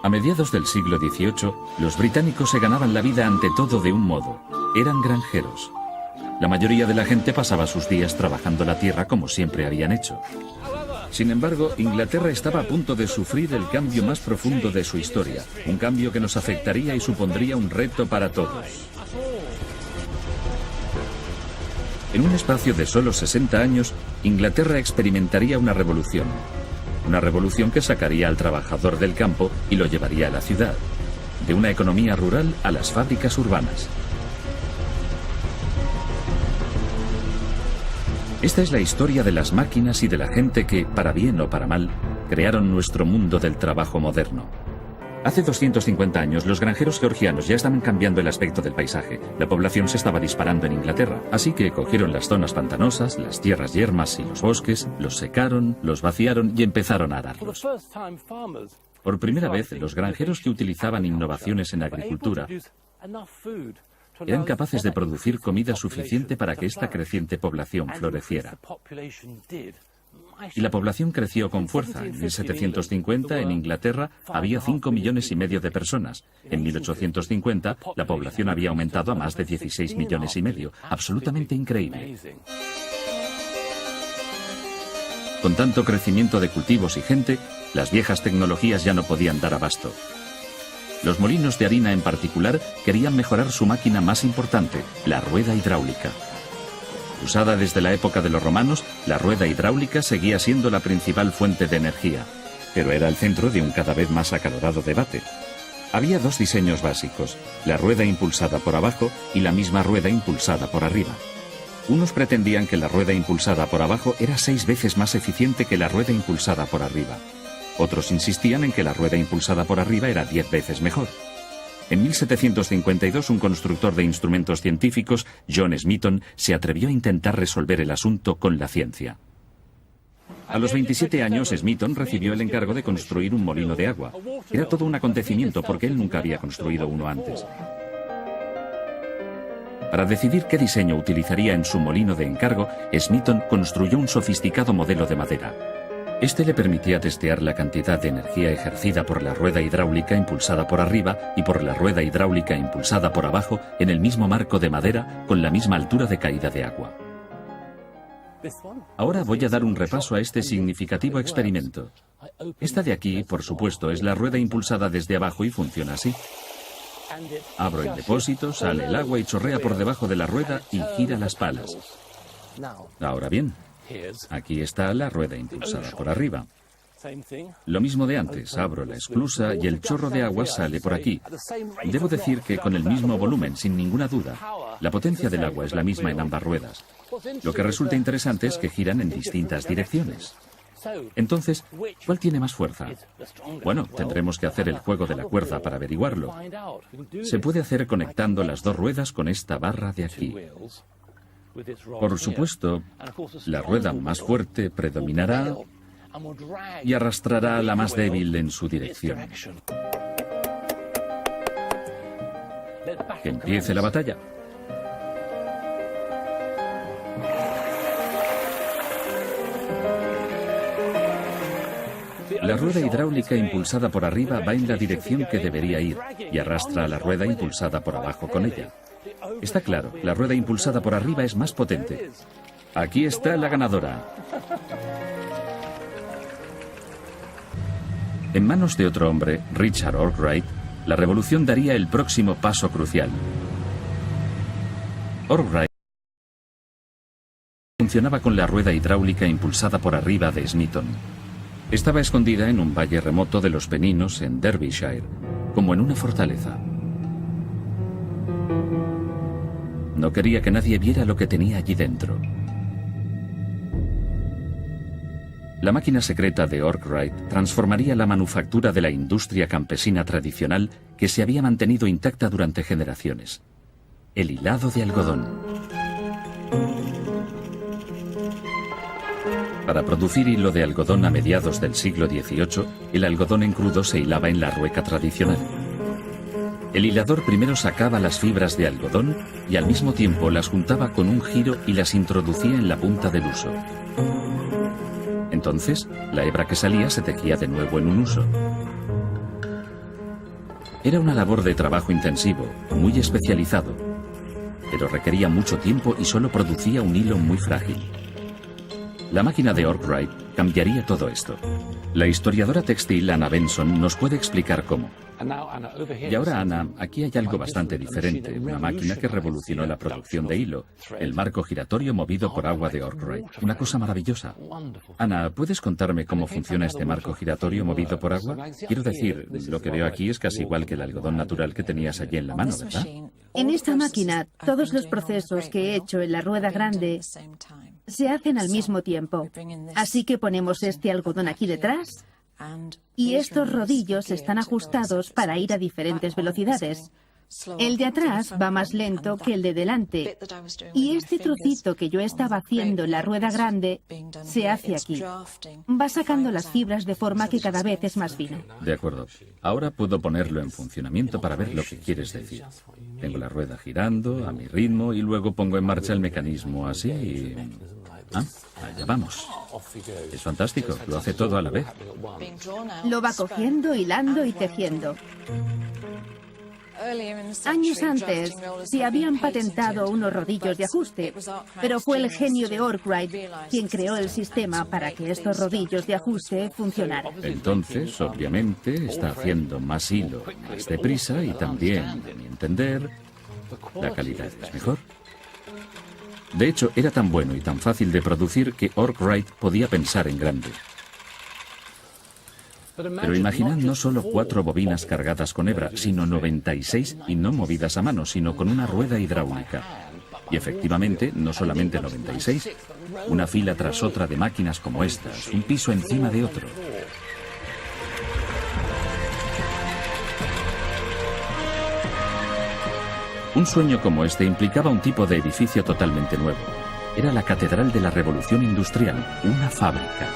A mediados del siglo XVIII, los británicos se ganaban la vida ante todo de un modo. Eran granjeros. La mayoría de la gente pasaba sus días trabajando la tierra como siempre habían hecho. Sin embargo, Inglaterra estaba a punto de sufrir el cambio más profundo de su historia, un cambio que nos afectaría y supondría un reto para todos. En un espacio de solo 60 años, Inglaterra experimentaría una revolución que sacaría al trabajador del campo y lo llevaría a la ciudad, de una economía rural a las fábricas urbanas. Esta es la historia de las máquinas y de la gente que, para bien o para mal, crearon nuestro mundo del trabajo moderno. Hace 250 años, los granjeros georgianos ya estaban cambiando el aspecto del paisaje. La población se estaba disparando en Inglaterra, así que cogieron las zonas pantanosas, las tierras yermas y los bosques, los secaron, los vaciaron y empezaron a ararlos. Por primera vez, los granjeros que utilizaban innovaciones en agricultura eran capaces de producir comida suficiente para que esta creciente población floreciera. Y la población creció con fuerza. En 1750, en Inglaterra, había 5,5 millones de personas. En 1850, la población había aumentado a más de 16,5 millones. Absolutamente increíble. Con tanto crecimiento de cultivos y gente, las viejas tecnologías ya no podían dar abasto. Los molinos de harina en particular querían mejorar su máquina más importante, la rueda hidráulica. Usada desde la época de los romanos, la rueda hidráulica seguía siendo la principal fuente de energía, pero era el centro de un cada vez más acalorado debate. Había dos diseños básicos, la rueda impulsada por abajo y la misma rueda impulsada por arriba. Unos pretendían que la rueda impulsada por abajo era 6 veces más eficiente que la rueda impulsada por arriba. Otros insistían en que la rueda impulsada por arriba era 10 veces mejor. En 1752, un constructor de instrumentos científicos, John Smeaton, se atrevió a intentar resolver el asunto con la ciencia. A los 27 años, Smeaton recibió el encargo de construir un molino de agua. Era todo un acontecimiento porque él nunca había construido uno antes. Para decidir qué diseño utilizaría en su molino de encargo, Smeaton construyó un sofisticado modelo de madera. Este le permitía testear la cantidad de energía ejercida por la rueda hidráulica impulsada por arriba y por la rueda hidráulica impulsada por abajo en el mismo marco de madera con la misma altura de caída de agua. Ahora voy a dar un repaso a este significativo experimento. Esta de aquí, por supuesto, es la rueda impulsada desde abajo y funciona así. Abro el depósito, sale el agua y chorrea por debajo de la rueda y gira las palas. Ahora bien, aquí está la rueda impulsada por arriba. Lo mismo de antes, abro la esclusa y el chorro de agua sale por aquí. Debo decir que con el mismo volumen, sin ninguna duda. La potencia del agua es la misma en ambas ruedas. Lo que resulta interesante es que giran en distintas direcciones. Entonces, ¿cuál tiene más fuerza? Bueno, tendremos que hacer el juego de la cuerda para averiguarlo. Se puede hacer conectando las dos ruedas con esta barra de aquí. Por supuesto, la rueda más fuerte predominará y arrastrará a la más débil en su dirección. Que empiece la batalla. La rueda hidráulica impulsada por arriba va en la dirección que debería ir y arrastra a la rueda impulsada por abajo con ella. Está claro, la rueda impulsada por arriba es más potente. Aquí está la ganadora. En manos de otro hombre, Richard Arkwright, la revolución daría el próximo paso crucial. Arkwright funcionaba con la rueda hidráulica impulsada por arriba de Smeaton. Estaba escondida en un valle remoto de los Peninos en Derbyshire, como en una fortaleza. No quería que nadie viera lo que tenía allí dentro. La máquina secreta de Arkwright transformaría la manufactura de la industria campesina tradicional que se había mantenido intacta durante generaciones. El hilado de algodón. Para producir hilo de algodón a mediados del siglo XVIII, el algodón en crudo se hilaba en la rueca tradicional. El hilador primero sacaba las fibras de algodón y al mismo tiempo las juntaba con un giro y las introducía en la punta del huso. Entonces, la hebra que salía se tejía de nuevo en un huso. Era una labor de trabajo intensivo, muy especializado, pero requería mucho tiempo y solo producía un hilo muy frágil. La máquina de Arkwright cambiaría todo esto. La historiadora textil Anna Benson nos puede explicar cómo. Y ahora, Anna, aquí hay algo bastante diferente, una máquina que revolucionó la producción de hilo, el marco giratorio movido por agua de Arkwright. Una cosa maravillosa. Anna, ¿puedes contarme cómo funciona este marco giratorio movido por agua? Quiero decir, lo que veo aquí es casi igual que el algodón natural que tenías allí en la mano, ¿verdad? En esta máquina, todos los procesos que he hecho en la rueda grande se hacen al mismo tiempo. Así que ponemos este algodón aquí detrás y estos rodillos están ajustados para ir a diferentes velocidades. El de atrás va más lento que el de delante y este trocito que yo estaba haciendo en la rueda grande se hace aquí. Va sacando las fibras de forma que cada vez es más fino. De acuerdo. Ahora puedo ponerlo en funcionamiento para ver lo que quieres decir. Tengo la rueda girando a mi ritmo y luego pongo en marcha el mecanismo así y... Ah, allá vamos. Es fantástico, lo hace todo a la vez. Lo va cogiendo, hilando y tejiendo. Años antes se habían patentado unos rodillos de ajuste, pero fue el genio de Arkwright quien creó el sistema para que estos rodillos de ajuste funcionaran. Entonces, obviamente, está haciendo más hilo más deprisa y también, a mi entender, la calidad es mejor. De hecho, era tan bueno y tan fácil de producir que Arkwright podía pensar en grande. Pero imaginad no solo 4 bobinas cargadas con hebra, sino 96 y no movidas a mano, sino con una rueda hidráulica. Y efectivamente, no solamente 96, una fila tras otra de máquinas como estas, un piso encima de otro. Un sueño como este implicaba un tipo de edificio totalmente nuevo. Era la catedral de la revolución industrial, una fábrica.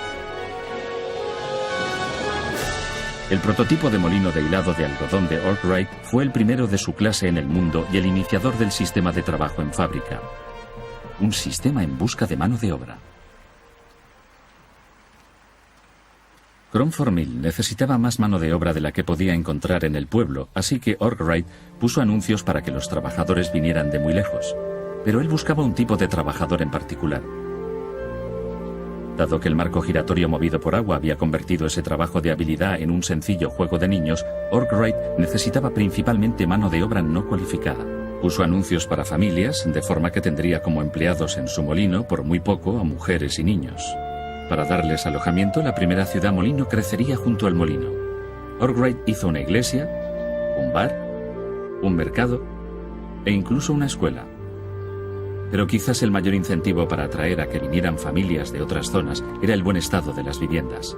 El prototipo de molino de hilado de algodón de Arkwright fue el primero de su clase en el mundo y el iniciador del sistema de trabajo en fábrica. Un sistema en busca de mano de obra. Cromford Mill necesitaba más mano de obra de la que podía encontrar en el pueblo, así que Arkwright puso anuncios para que los trabajadores vinieran de muy lejos. Pero él buscaba un tipo de trabajador en particular. Dado que el marco giratorio movido por agua había convertido ese trabajo de habilidad en un sencillo juego de niños, Arkwright necesitaba principalmente mano de obra no cualificada. Puso anuncios para familias, de forma que tendría como empleados en su molino, por muy poco, a mujeres y niños. Para darles alojamiento, la primera ciudad molino crecería junto al molino. Arkwright hizo una iglesia, un bar, un mercado e incluso una escuela. Pero quizás el mayor incentivo para atraer a que vinieran familias de otras zonas era el buen estado de las viviendas.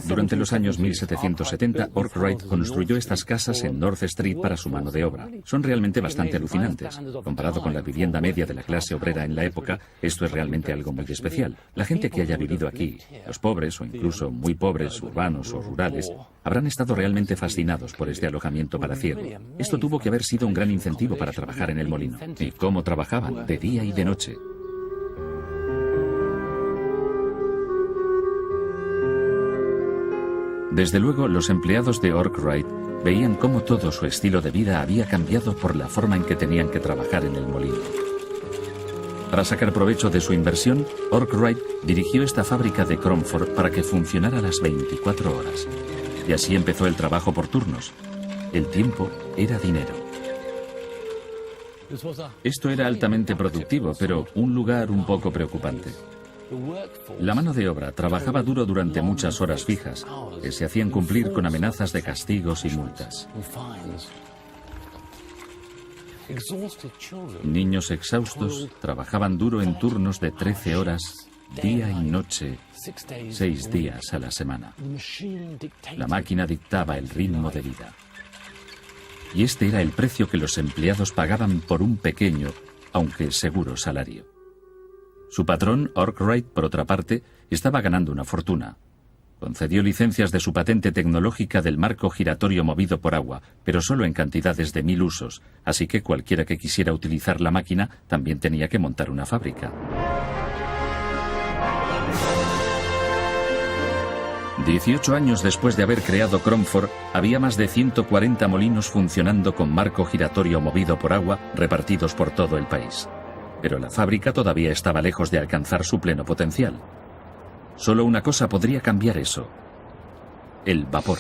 Durante los años 1770, Arkwright construyó estas casas en North Street para su mano de obra. Son realmente bastante alucinantes. Comparado con la vivienda media de la clase obrera en la época, esto es realmente algo muy especial. La gente que haya vivido aquí, los pobres o incluso muy pobres, urbanos o rurales, habrán estado realmente fascinados por este alojamiento palaciego. Esto tuvo que haber sido un gran incentivo para trabajar en el molino. ¿Y cómo trabajaban? De día y de noche. Desde luego, los empleados de Arkwright veían cómo todo su estilo de vida había cambiado por la forma en que tenían que trabajar en el molino. Para sacar provecho de su inversión, Arkwright dirigió esta fábrica de Cromford para que funcionara las 24 horas. Y así empezó el trabajo por turnos. El tiempo era dinero. Esto era altamente productivo, pero un lugar un poco preocupante. La mano de obra trabajaba duro durante muchas horas fijas, que se hacían cumplir con amenazas de castigos y multas. Niños exhaustos trabajaban duro en turnos de 13 horas, día y noche, 6 días a la semana. La máquina dictaba el ritmo de vida. Y este era el precio que los empleados pagaban por un pequeño, aunque seguro salario. Su patrón, Arkwright, por otra parte, estaba ganando una fortuna. Concedió licencias de su patente tecnológica del marco giratorio movido por agua, pero solo en cantidades de 1000 usos, así que cualquiera que quisiera utilizar la máquina también tenía que montar una fábrica. 18 años después de haber creado Cromford, había más de 140 molinos funcionando con marco giratorio movido por agua repartidos por todo el país. Pero la fábrica todavía estaba lejos de alcanzar su pleno potencial. Solo una cosa podría cambiar eso: el vapor.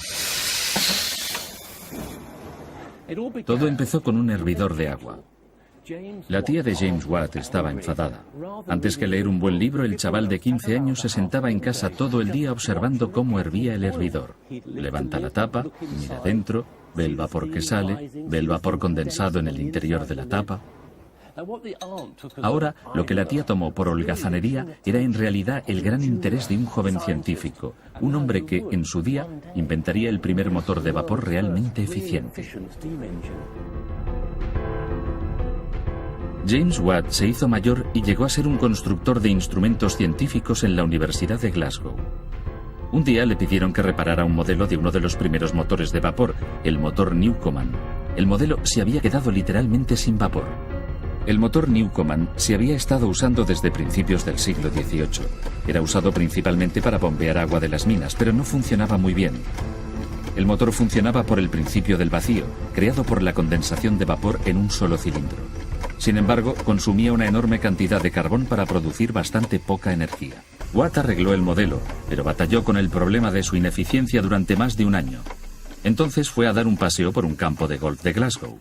Todo empezó con un hervidor de agua. La tía de James Watt estaba enfadada. Antes que leer un buen libro, el chaval de 15 años se sentaba en casa todo el día observando cómo hervía el hervidor. Levanta la tapa, mira dentro, ve el vapor que sale, ve el vapor condensado en el interior de la tapa. Ahora, lo que la tía tomó por holgazanería era en realidad el gran interés de un joven científico, un hombre que, en su día, inventaría el primer motor de vapor realmente eficiente. James Watt se hizo mayor y llegó a ser un constructor de instrumentos científicos en la Universidad de Glasgow. Un día le pidieron que reparara un modelo de uno de los primeros motores de vapor, el motor Newcomen. El modelo se había quedado literalmente sin vapor. El motor Newcomen se había estado usando desde principios del siglo XVIII. Era usado principalmente para bombear agua de las minas, pero no funcionaba muy bien. El motor funcionaba por el principio del vacío, creado por la condensación de vapor en un solo cilindro. Sin embargo, consumía una enorme cantidad de carbón para producir bastante poca energía. Watt arregló el modelo, pero batalló con el problema de su ineficiencia durante más de un año. Entonces fue a dar un paseo por un campo de golf de Glasgow.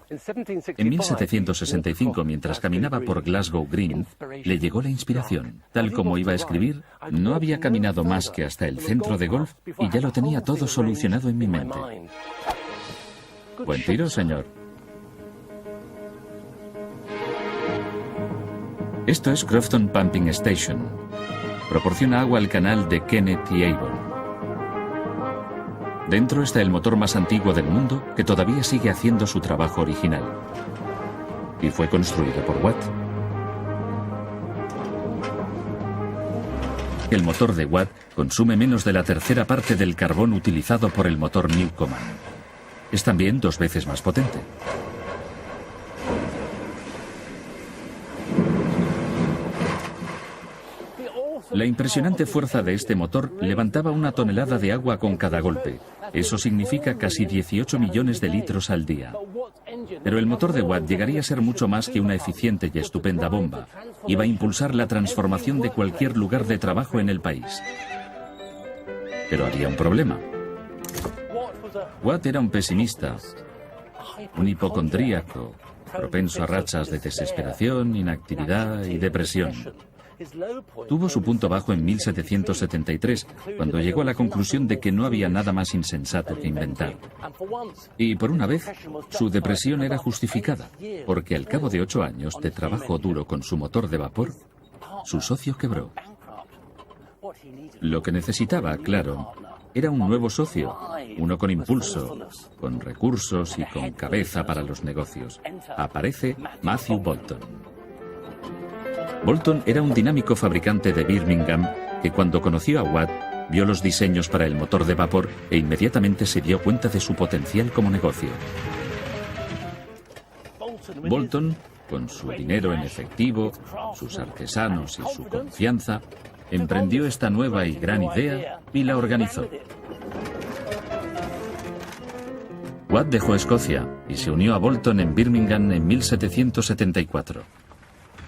En 1765, mientras caminaba por Glasgow Green, le llegó la inspiración. Tal como iba a escribir, no había caminado más que hasta el centro de golf y ya lo tenía todo solucionado en mi mente. Buen tiro, señor. Esto es Crofton Pumping Station. Proporciona agua al canal de Kennet y Avon. Dentro está el motor más antiguo del mundo que todavía sigue haciendo su trabajo original. Y fue construido por Watt. El motor de Watt consume menos de la tercera parte del carbón utilizado por el motor Newcomen. Es también 2 veces más potente. La impresionante fuerza de este motor levantaba 1 tonelada de agua con cada golpe. Eso significa casi 18 millones de litros al día. Pero el motor de Watt llegaría a ser mucho más que una eficiente y estupenda bomba. Iba a impulsar la transformación de cualquier lugar de trabajo en el país. Pero había un problema. Watt era un pesimista, un hipocondríaco, propenso a rachas de desesperación, inactividad y depresión. Tuvo su punto bajo en 1773, cuando llegó a la conclusión de que no había nada más insensato que inventar. Y por una vez, su depresión era justificada, porque al cabo de 8 años de trabajo duro con su motor de vapor, su socio quebró. Lo que necesitaba, claro, era un nuevo socio, uno con impulso, con recursos y con cabeza para los negocios. Aparece Matthew Boulton. Boulton era un dinámico fabricante de Birmingham que cuando conoció a Watt vio los diseños para el motor de vapor e inmediatamente se dio cuenta de su potencial como negocio. Boulton, con su dinero en efectivo, sus artesanos y su confianza, emprendió esta nueva y gran idea y la organizó. Watt dejó Escocia y se unió a Boulton en Birmingham en 1774.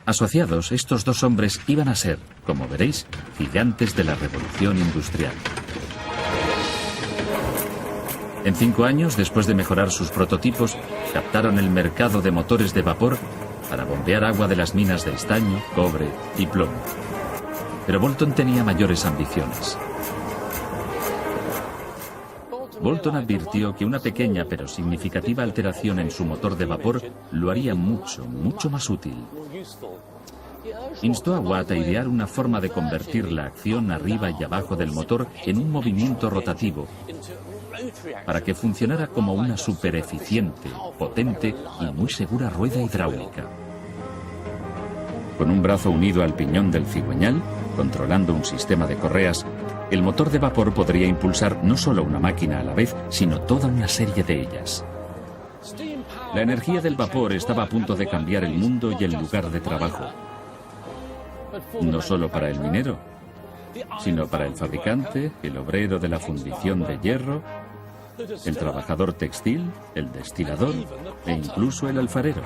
Asociados, estos 2 hombres iban a ser, como veréis, gigantes de la revolución industrial. En 5 años, después de mejorar sus prototipos, captaron el mercado de motores de vapor para bombear agua de las minas de estaño, cobre y plomo. Pero Boulton tenía mayores ambiciones. Boulton advirtió que una pequeña pero significativa alteración en su motor de vapor lo haría mucho, mucho más útil. Instó a Watt a idear una forma de convertir la acción arriba y abajo del motor en un movimiento rotativo para que funcionara como una supereficiente, potente y muy segura rueda hidráulica. Con un brazo unido al piñón del cigüeñal, controlando un sistema de correas, el motor de vapor podría impulsar no solo una máquina a la vez, sino toda una serie de ellas. La energía del vapor estaba a punto de cambiar el mundo y el lugar de trabajo. No solo para el minero, sino para el fabricante, el obrero de la fundición de hierro, el trabajador textil, el destilador e incluso el alfarero.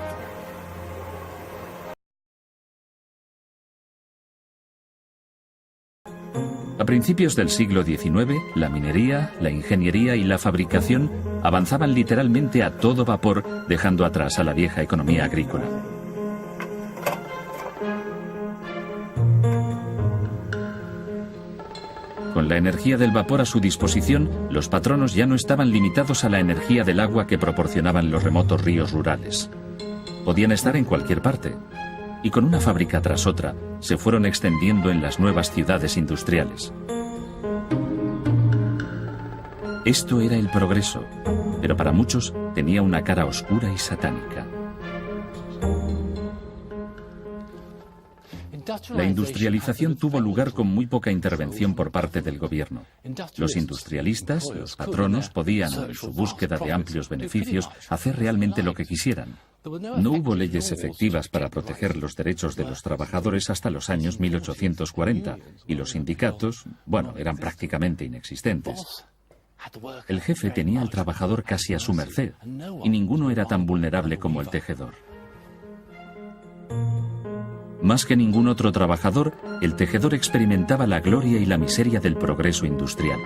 A principios del siglo XIX, la minería, la ingeniería y la fabricación avanzaban literalmente a todo vapor, dejando atrás a la vieja economía agrícola. Con la energía del vapor a su disposición, los patronos ya no estaban limitados a la energía del agua que proporcionaban los remotos ríos rurales. Podían estar en cualquier parte. Y con una fábrica tras otra, se fueron extendiendo en las nuevas ciudades industriales. Esto era el progreso, pero para muchos tenía una cara oscura y satánica. La industrialización tuvo lugar con muy poca intervención por parte del gobierno. Los industrialistas, los patronos, podían, en su búsqueda de amplios beneficios, hacer realmente lo que quisieran. No hubo leyes efectivas para proteger los derechos de los trabajadores hasta los años 1840, y los sindicatos, bueno, eran prácticamente inexistentes. El jefe tenía al trabajador casi a su merced, y ninguno era tan vulnerable como el tejedor. Más que ningún otro trabajador, el tejedor experimentaba la gloria y la miseria del progreso industrial.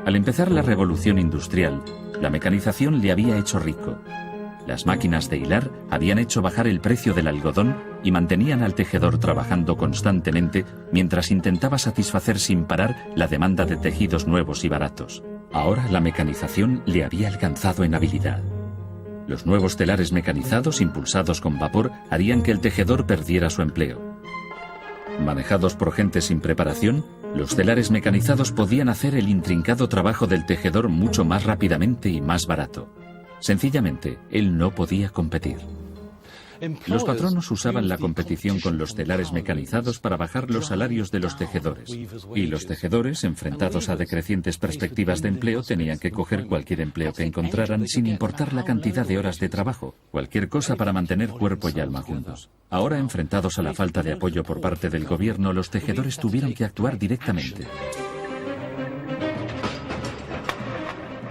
Al empezar la revolución industrial, la mecanización le había hecho rico. Las máquinas de hilar habían hecho bajar el precio del algodón y mantenían al tejedor trabajando constantemente mientras intentaba satisfacer sin parar la demanda de tejidos nuevos y baratos. Ahora la mecanización le había alcanzado en habilidad. Los nuevos telares mecanizados impulsados con vapor harían que el tejedor perdiera su empleo. Manejados por gente sin preparación, los telares mecanizados podían hacer el intrincado trabajo del tejedor mucho más rápidamente y más barato. Sencillamente, él no podía competir. Los patronos usaban la competición con los telares mecanizados para bajar los salarios de los tejedores. Y los tejedores, enfrentados a decrecientes perspectivas de empleo, tenían que coger cualquier empleo que encontraran sin importar la cantidad de horas de trabajo, cualquier cosa para mantener cuerpo y alma juntos. Ahora, enfrentados a la falta de apoyo por parte del gobierno, los tejedores tuvieron que actuar directamente.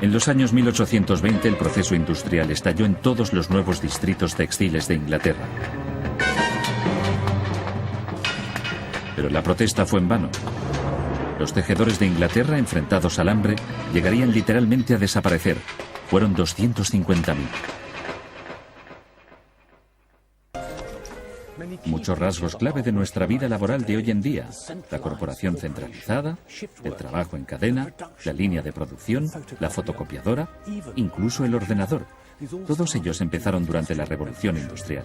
En los años 1820 el proceso industrial estalló en todos los nuevos distritos textiles de Inglaterra. Pero la protesta fue en vano. Los tejedores de Inglaterra, enfrentados al hambre, llegarían literalmente a desaparecer. Fueron 250.000. Muchos rasgos clave de nuestra vida laboral de hoy en día: la corporación centralizada, el trabajo en cadena, la línea de producción, la fotocopiadora, incluso el ordenador. Todos ellos empezaron durante la Revolución Industrial.